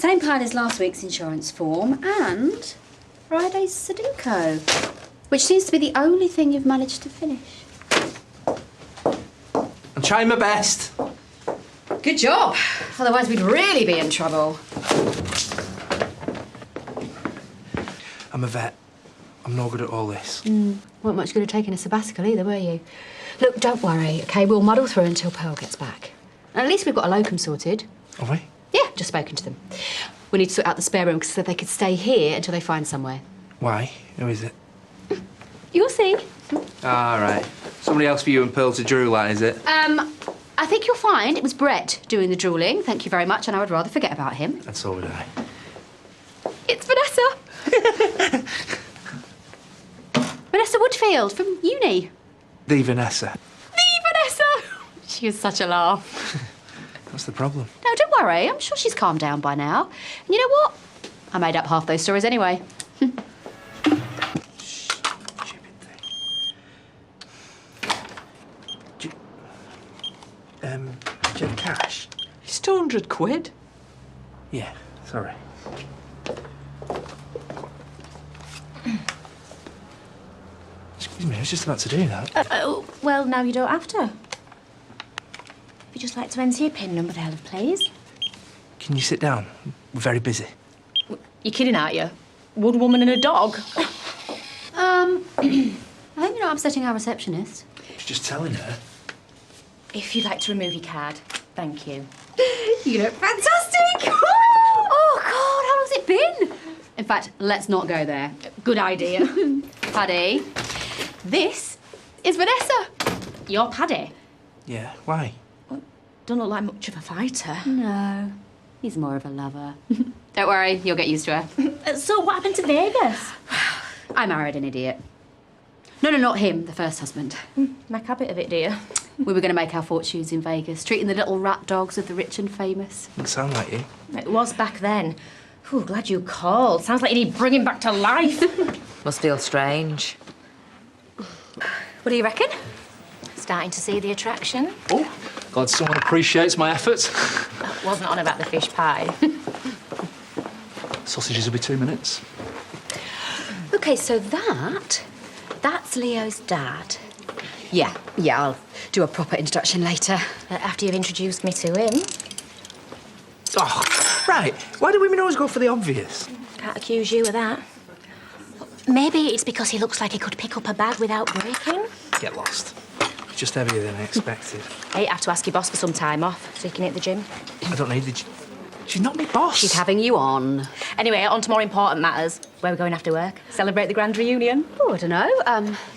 Same pile as last week's insurance form and Friday's Sudoku, which seems to be the only thing you've managed to finish. I'm trying my best. Good job. Otherwise we'd really be in trouble. I'm a vet. I'm no good at all this. Weren't much good at taking a sabbatical either, were you? Look, don't worry, OK? We'll muddle through until Pearl gets back. At least we've got a locum sorted. Have we? Yeah, just spoken to them. We need to sort out the spare room so they could stay here until they find somewhere. Why? Who is it? You'll see. All right. Somebody else for you and Pearl to drool at, is it? I think you'll find it was Brett doing the drooling. Thank you very much, and I would rather forget about him. And so would I. It's Vanessa. Vanessa Woodfield from uni. The Vanessa. The Vanessa! She was such a laugh. What's the problem? No, don't worry. I'm sure she's calmed down by now. And you know what? I made up half those stories anyway. Stupid thing. Do you have cash? It's 200 quid. Yeah, sorry. Excuse me, I was just about to do that. Well, now you don't have to. If you'd just like to enter your PIN number there, please. Can you sit down? We're very busy. You're kidding, aren't you? One woman and a dog. I hope you're not upsetting our receptionist. I was just telling her. If you'd like to remove your card, thank you. You look fantastic! Oh, God, how long's it been? In fact, let's not go there. Good idea. Paddy, this is Vanessa. You're Paddy. Yeah, why? Don't look like much of a fighter. No, he's more of a lover. Don't worry, you'll get used to her. So what happened to Vegas? I married an idiot. No, not him, the first husband. Make a habit of it, dear. We were going to make our fortunes in Vegas, treating the little rat dogs of the rich and famous. Doesn't sound like you. It was back then. Ooh, glad you called. Sounds like you need bringing back to life. Must feel strange. What do you reckon? Starting to see the attraction. Oh, glad someone appreciates my efforts. Wasn't on about the fish pie. Sausages will be 2 minutes. OK, so that's Leo's dad. Yeah, I'll do a proper introduction later. After you've introduced me to him. Oh, right. Why do women always go for the obvious? Can't accuse you of that. Maybe it's because he looks like he could pick up a bag without breaking. Get lost. It's just heavier than I expected. Hey, have to ask your boss for some time off so you can hit the gym. I don't need the... She's not my boss. She's having you on. Anyway, on to more important matters. Where are we going after work? Celebrate the grand reunion? Oh, I don't know.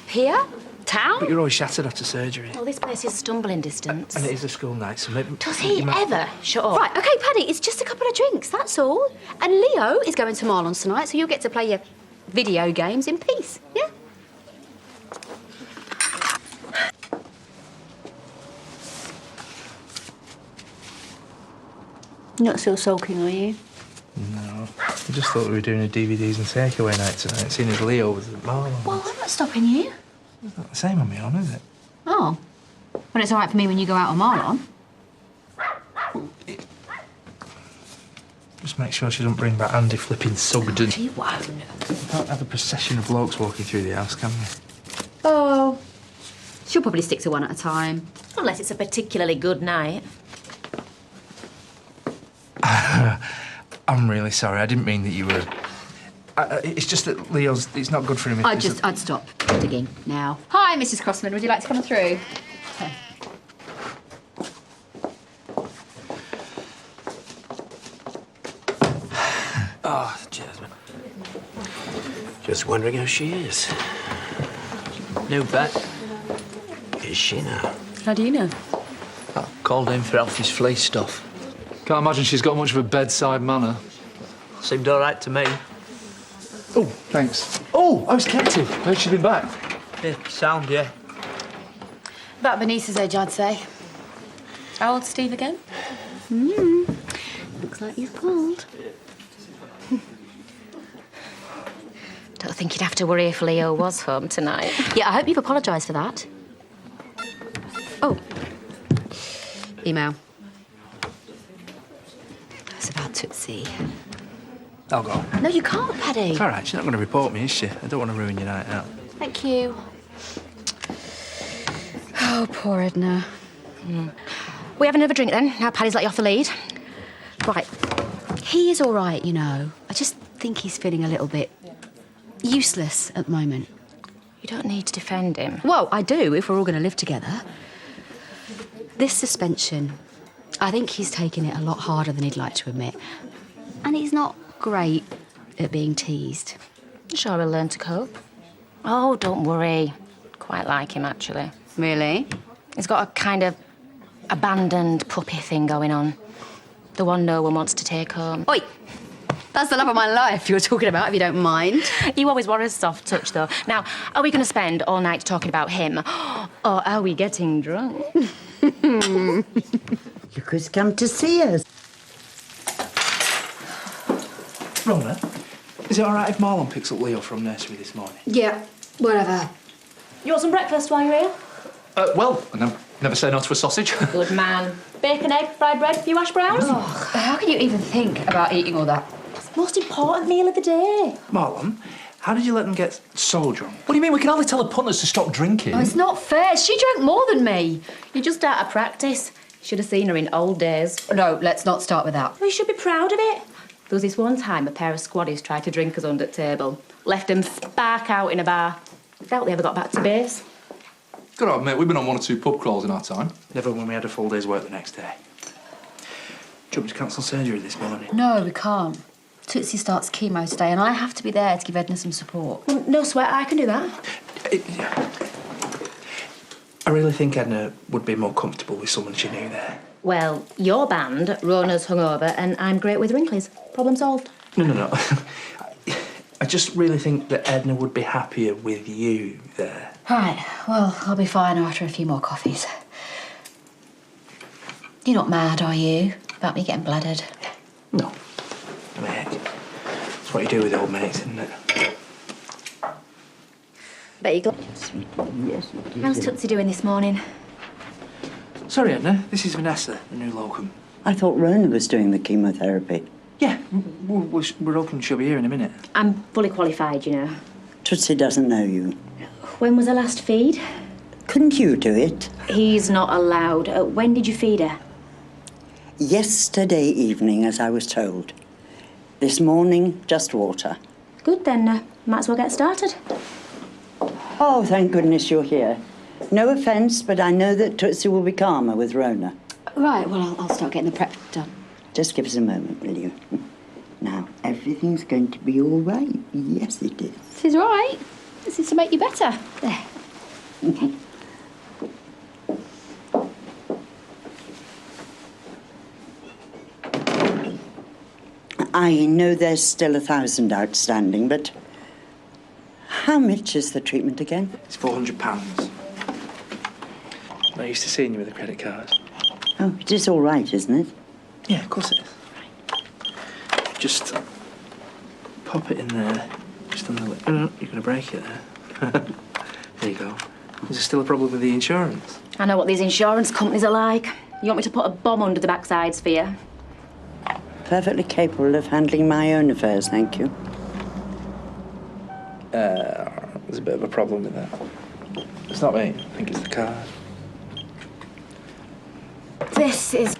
Pier? Town? But you're always shattered after surgery. Well, this place is stumbling distance. And it is a school night, so maybe... Does he you might- ever shut up? Right, OK, Paddy, it's just a couple of drinks, that's all. And Leo is going to Marlon's tonight, so you'll get to play your video games in peace, yeah? You're not still sulking, are you? No. I just thought we were doing a DVDs and takeaway night tonight, seeing as Leo was at Marlon. Well, I'm not stopping you. It's not the same on me, on, is it? Oh. Well, it's all right for me when you go out on Marlon. Just make sure she doesn't bring back Andy flipping Sugden. She won't. We can't have a procession of blokes walking through the house, can we? Oh. She'll probably stick to one at a time. Unless it's a particularly good night. I'm really sorry. I didn't mean that you were... it's just that Leo's... It's not good for him if there's I'd stop digging now. Hi, Mrs. Crossman. Would you like to come through? Oh, Jasmine. Just wondering how she is. New vet. Is she now? How do you know? I called in for Alfie's fleece stuff. Can't imagine she's got much of a bedside manner. Seemed all right to me. Oh, thanks. Oh, I was captive. Heard she'd been back. Yeah, sound, yeah. About Venice's age, I'd say. How old's Steve again? Looks like you've called. Don't think you'd have to worry if Leo was home tonight. Yeah, I hope you've apologised for that. Oh. Email. It's about Tootsie. Tootsie. I'll go. No, you can't, Paddy. It's all right. She's not going to report me, is she? I don't want to ruin your night out. Thank you. Oh, poor Edna. We have another drink then. Now Paddy's let you off the lead. Right. He is all right, you know. I just think he's feeling a little bit useless at the moment. You don't need to defend him. Well, I do, if we're all going to live together. This suspension, I think he's taking it a lot harder than he'd like to admit. And he's not great at being teased. Sure, he'll learn to cope. Oh, don't worry. Quite like him, actually. Really? He's got a kind of abandoned puppy thing going on. The one no one wants to take home. Oi! That's the love of my life you're talking about, if you don't mind. You always want a soft touch, though. Now, are we going to spend all night talking about him? Or are we getting drunk? Look who's come to see us. Rhona, is it all right if Marlon picks up Leo from nursery this morning? Yeah, whatever. You want some breakfast while you're here? Well, I never say no to a sausage. Good man. Bacon, egg, fried bread, few hash browns? Oh, how can you even think about eating all that? It's the most important meal of the day. Marlon, how did you let them get so drunk? What do you mean? We can hardly tell the punters to stop drinking. Oh, it's not fair. She drank more than me. You're just out of practice. Should have seen her in old days. No, let's not start with that. Well, you should be proud of it. There was this one time a pair of squaddies tried to drink us under the table. Left them spark out in a bar. Doubt they ever got back to base. Gotta admit, we've been on 1 or 2 pub crawls in our time. Never when we had a full day's work the next day. Do you want me to cancel surgery this morning? No, we can't. Tootsie starts chemo today and I have to be there to give Edna some support. Well, no sweat, I can do that. I really think Edna would be more comfortable with someone she knew there. Well, your band, Rhona's hungover, and I'm great with wrinklies. Problem solved. No. I just really think that Edna would be happier with you there. Right, well, I'll be fine after a few more coffees. You're not mad, are you, about me getting blooded? No. I mean, it's what you do with old mates, isn't it? Bet you got... Yes, it is. How's Tootsie doing this morning? Sorry, Edna. This is Vanessa, the new locum. I thought Rhona was doing the chemotherapy. Yeah, we're hoping she'll be here in a minute. I'm fully qualified, you know. Tootsie doesn't know you. When was her last feed? Couldn't you do it? He's not allowed. When did you feed her? Yesterday evening, as I was told. This morning, just water. Good then, might as well get started. Oh, thank goodness you're here. No offence, but I know that Tootsie will be calmer with Rhona. Right, well, I'll start getting the prep done. Just give us a moment, will you? Now, everything's going to be all right. Yes, it is. This is right. This is to make you better. There. Okay. I know there's still 1,000 outstanding, but how much is the treatment again? It's £400. Not used to seeing you with a credit card. Oh, it is all right, isn't it? Yeah, of course it is. Just pop it in there. Just on the lip. Oh, no, you're going to break it there. There you go. Is there still a problem with the insurance? I know what these insurance companies are like. You want me to put a bomb under the backsides for you? Perfectly capable of handling my own affairs, thank you. There's a bit of a problem with that. It's not me. I think it's the card. This is...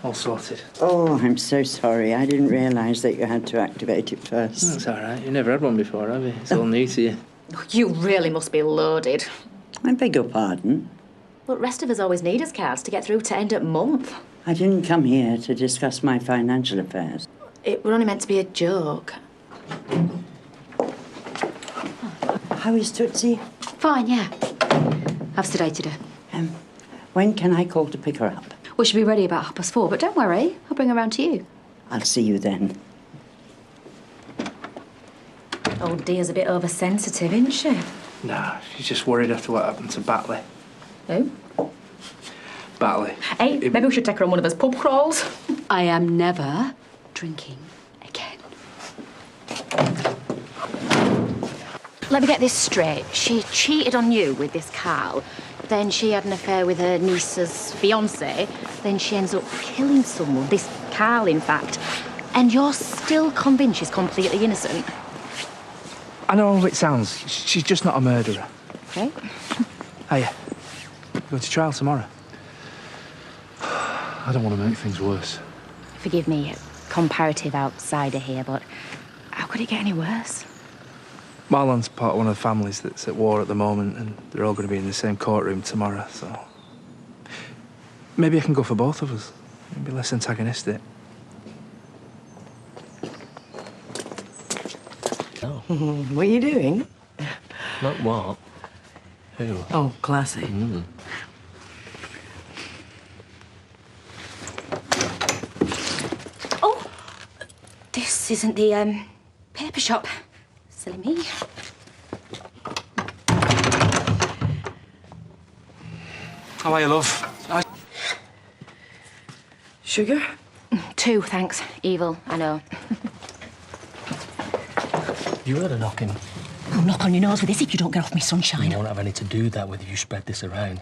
All sorted. Oh, I'm so sorry. I didn't realise that you had to activate it first. That's all right. You've never had one before, have you? It's all new to you. You really must be loaded. I beg your pardon. Well, the rest of us always need us cards to get through to end of month. I didn't come here to discuss my financial affairs. It were only meant to be a joke. How is Tootsie? Fine, yeah. I've sedated her. When can I call to pick her up? We should be ready about 4:30, but don't worry, I'll bring her round to you. I'll see you then. Oh, Dea's a bit oversensitive, isn't she? No, she's just worried after what happened to Batley. Who? Batley. Hey, maybe we should take her on one of those pub crawls. I am never drinking again. Let me get this straight. She cheated on you with this Carl. Then she had an affair with her niece's fiancé. Then she ends up killing someone. This Carl, in fact. And you're still convinced she's completely innocent? I know how it sounds. She's just not a murderer. Okay. Hiya. Going to trial tomorrow. I don't want to make things worse. Forgive me, comparative outsider here, but how could it get any worse? Marlon's part of one of the families that's at war at the moment, and they're all going to be in the same courtroom tomorrow, so... Maybe I can go for both of us. Maybe less antagonistic. What are you doing? Not what? Who? Oh, classy. Oh, this isn't the, paper shop. Silly me. How are you, love? Nice. Sugar? 2, thanks. Evil, I know. You heard a knocking. I'll knock on your nose with this if you don't get off me sunshine. You won't have any to do that with you spread this around.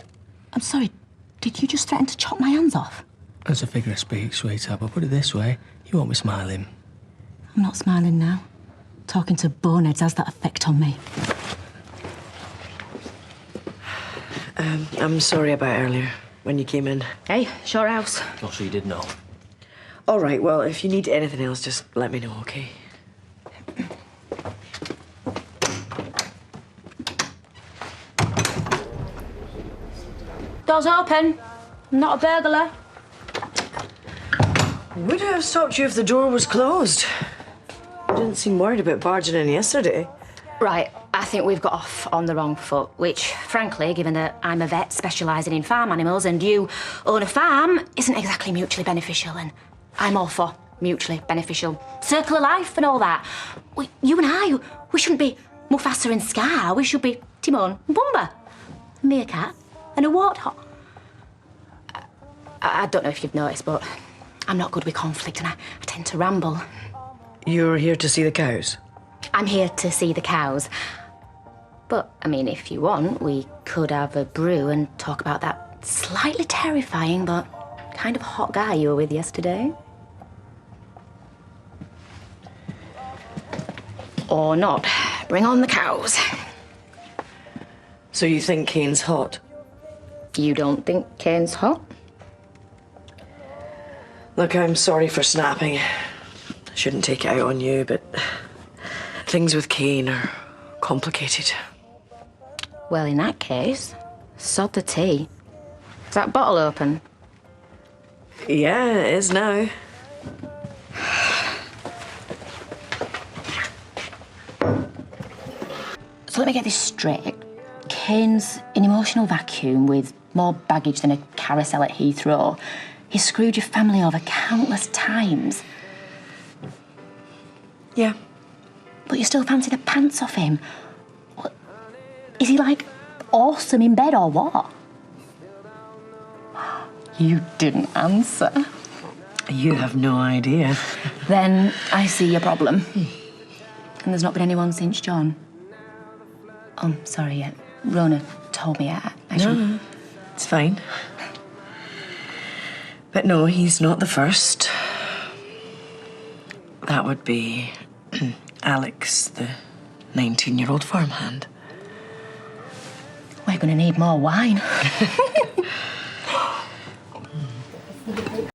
I'm sorry, did you just threaten to chop my hands off? As a figure of speech, sweetheart, but put it this way, you won't be smiling. I'm not smiling now. Talking to boneheads has that effect on me. I'm sorry about earlier, when you came in. Hey, short house. Not so you did know. All right, well, if you need anything else, just let me know, OK? Door's open. I'm not a burglar. Would have stopped you if the door was closed. You didn't seem worried about barging in yesterday. Right, I think we've got off on the wrong foot, which, frankly, given that I'm a vet specialising in farm animals and you own a farm, isn't exactly mutually beneficial, and I'm all for mutually beneficial. Circle of life and all that. You and I, we shouldn't be Mufasa and Scar. We should be Timon and Pumbaa, a meerkat and a warthog. I don't know if you've noticed, but I'm not good with conflict and I tend to ramble. You're here to see the cows? I'm here to see the cows. But, I mean, if you want, we could have a brew and talk about that slightly terrifying but kind of hot guy you were with yesterday. Or not. Bring on the cows. So you think Kane's hot? You don't think Kane's hot? Look, I'm sorry for snapping. I shouldn't take it out on you, but things with Kane are complicated. Well, in that case, sod the tea. Is that bottle open? Yeah, it is now. So let me get this straight. Kane's an emotional vacuum with more baggage than a carousel at Heathrow. He's screwed your family over countless times. Yeah. But you still fancy the pants off him? What? Is he, like, awesome in bed or what? You didn't answer. You have no idea. Then I see your problem. And there's not been anyone since John. Oh, sorry, Rhona told me. No, it's fine. But no, he's not the first. That would be Alex, the 19-year-old farmhand. We're going to need more wine.